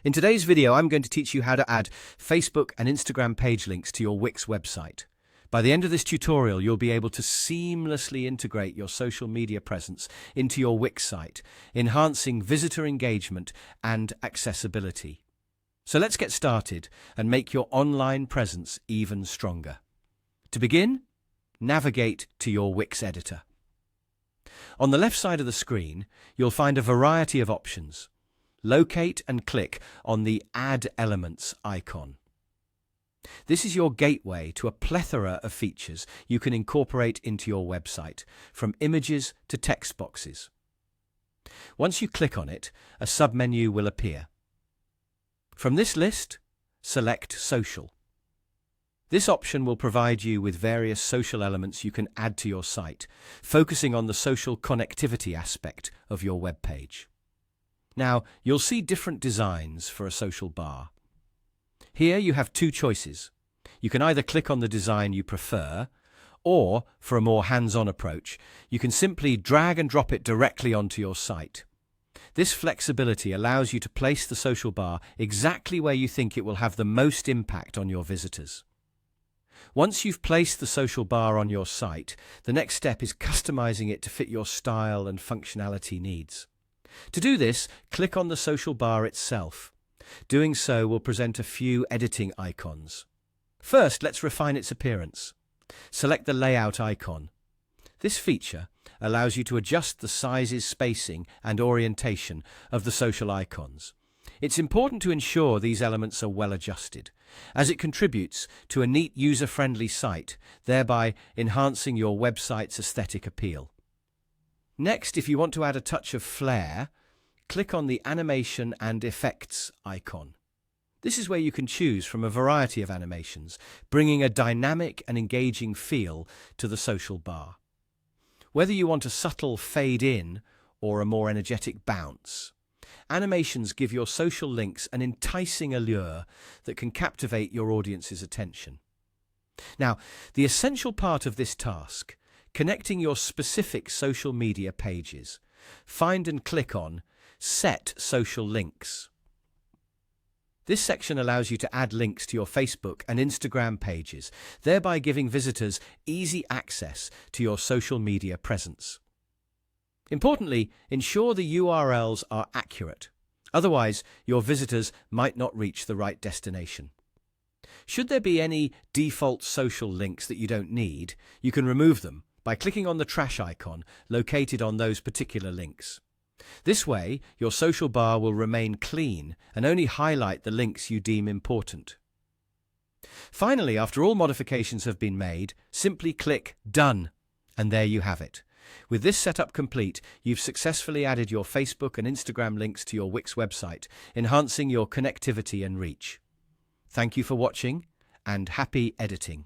In today's video, I'm going to teach you how to add Facebook and Instagram page links to your Wix website. By the end of this tutorial, you'll be able to seamlessly integrate your social media presence into your Wix site, enhancing visitor engagement and accessibility. So let's get started and make your online presence even stronger. To begin, navigate to your Wix editor. On the left side of the screen, you'll find a variety of options. Locate and click on the Add Elements icon. This is your gateway to a plethora of features you can incorporate into your website, from images to text boxes. Once you click on it, a submenu will appear. From this list, select Social. This option will provide you with various social elements you can add to your site, focusing on the social connectivity aspect of your web page. Now, you'll see different designs for a social bar. Here you have two choices. You can either click on the design you prefer, or, for a more hands-on approach, you can simply drag and drop it directly onto your site. This flexibility allows you to place the social bar exactly where you think it will have the most impact on your visitors. Once you've placed the social bar on your site, the next step is customizing it to fit your style and functionality needs. To do this, click on the social bar itself. Doing so will present a few editing icons. First, let's refine its appearance. Select the Layout icon. This feature allows you to adjust the sizes, spacing, and orientation of the social icons. It's important to ensure these elements are well adjusted, as it contributes to a neat, user-friendly site, thereby enhancing your website's aesthetic appeal. Next, if you want to add a touch of flair, click on the Animation and Effects icon. This is where you can choose from a variety of animations, bringing a dynamic and engaging feel to the social bar. Whether you want a subtle fade in or a more energetic bounce, animations give your social links an enticing allure that can captivate your audience's attention. Now, the essential part of this task, connecting your specific social media pages. Find and click on Set Social Links. This section allows you to add links to your Facebook and Instagram pages, thereby giving visitors easy access to your social media presence. Importantly, ensure the URLs are accurate. Otherwise, your visitors might not reach the right destination. Should there be any default social links that you don't need, you can remove them by clicking on the trash icon located on those particular links. This way, your social bar will remain clean and only highlight the links you deem important. Finally, after all modifications have been made, simply click Done, and there you have it. With this setup complete, you've successfully added your Facebook and Instagram links to your Wix website, enhancing your connectivity and reach. Thank you for watching, and happy editing.